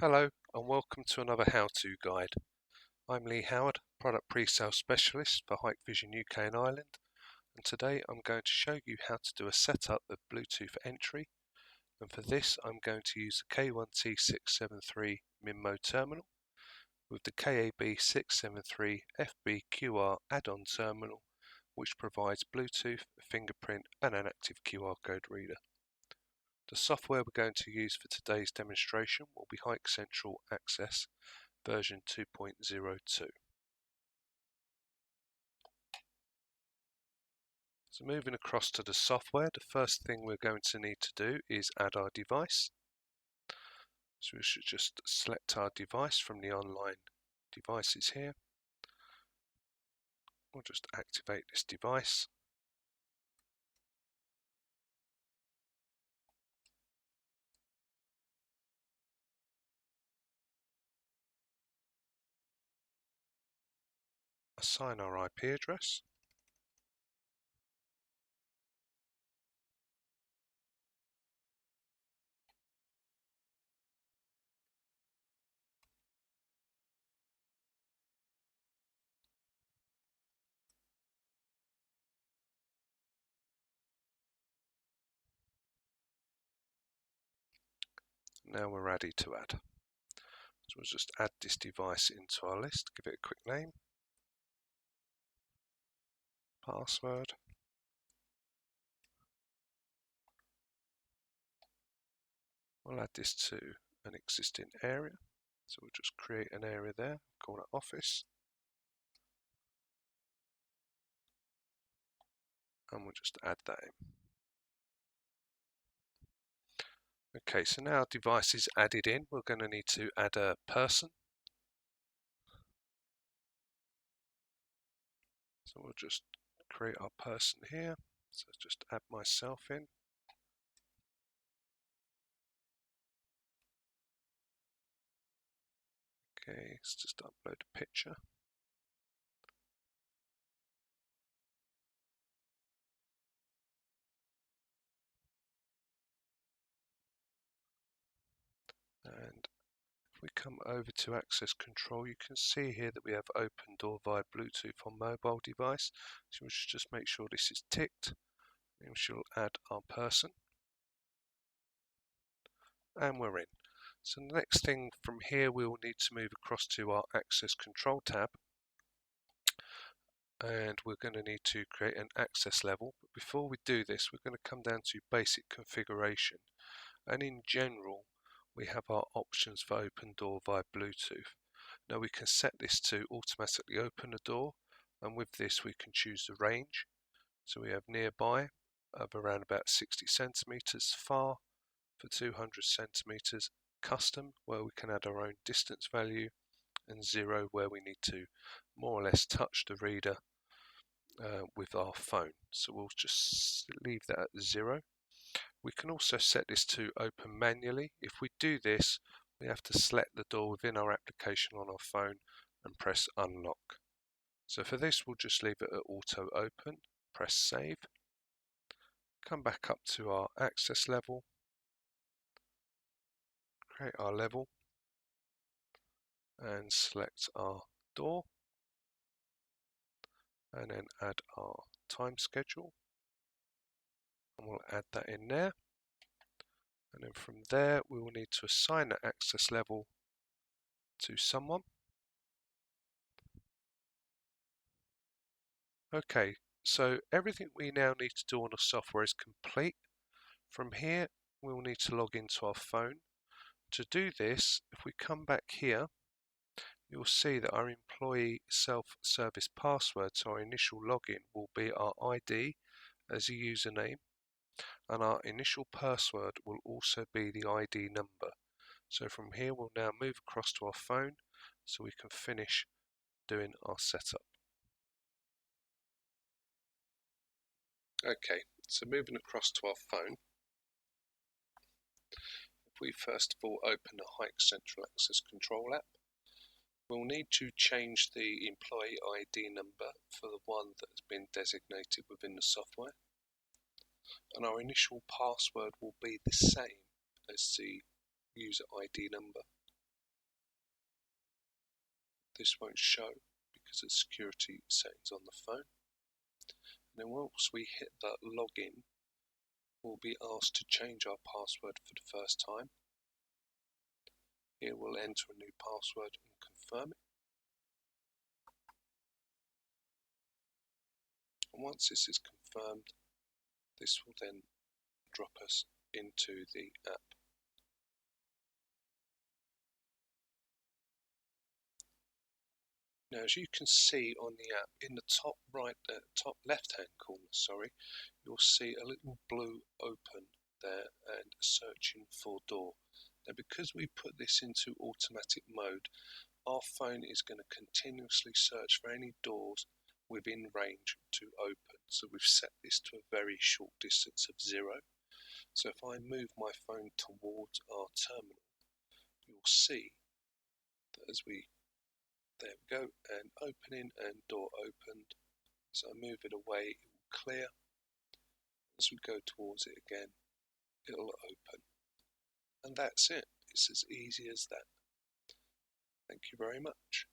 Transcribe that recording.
Hello and welcome to another how-to guide. I'm Lee Howard, Product Pre-Sale Specialist for Hikvision UK and Ireland, and today I'm going to show you how to do a setup of Bluetooth entry, and for this I'm going to use the K1T673 MIMO terminal with the KAB673 FBQR add-on terminal, which provides Bluetooth, fingerprint and an active QR code reader. The software we're going to use for today's demonstration will be Hike Central Access version 2.02. So moving across to the software, the first thing we're going to need to do is add our device. So we should just select our device from the online devices here. We'll just activate this device. Assign our IP address. Now we're ready to add. So we'll just add this device into our list, give it a quick name, password, we'll add this to an existing area. So we'll just create an area there, call it office, and we'll just add that in. Okay, so now our device is added in, we're going to need to add a person. So we'll just create our person here. So just add myself in. Okay, let's just upload a picture. And if we come over to access control, you can see here that we have open door via Bluetooth on mobile device. So we should just make sure this is ticked. And we shall add our person. And we're in. So the next thing from here, we will need to move across to our access control tab. And we're going to need to create an access level. But before we do this, we're going to come down to basic configuration. And in general, we have our options for open door via Bluetooth. Now we can set this to automatically open the door, and with this we can choose the range. So we have nearby of around about 60 centimeters, far for 200 centimeters, custom where we can add our own distance value, and zero where we need to more or less touch the reader with our phone. So we'll just leave that at 0. We can also set this to open manually. If we do this, we have to select the door within our application on our phone and press unlock. So for this, we'll just leave it at auto open, press save, come back up to our access level, create our level, and select our door, and then add our time schedule, and we'll add that in there. And then from there, we will need to assign that access level to someone. Okay, so everything we now need to do on the software is complete. From here, we will need to log into our phone. To do this, if we come back here, you'll see that our employee self-service password, so our initial login, will be our ID as a username, and our initial password will also be the ID number. So from here, we'll now move across to our phone so we can finish doing our setup. Okay, so moving across to our phone, if we first of all open the Hike Central Access Control app, we'll need to change the employee ID number for the one that has been designated within the software. And our initial password will be the same as the user ID number. This won't show because of security settings on the phone. And then once we hit that login, we'll be asked to change our password for the first time. Here we'll enter a new password and confirm it. And once this is confirmed, this will then drop us into the app. Now, as you can see on the app, in the top top left-hand corner, you'll see a little blue open there and searching for door. Now, because we put this into automatic mode, our phone is going to continuously search for any doors within range to open. So we've set this to a very short distance of 0. So if I move my phone towards our terminal, you'll see that there we go, and opening and door opened. So I move it away, it will clear. As we go towards it again, it'll open. And that's it. It's as easy as that. Thank you very much.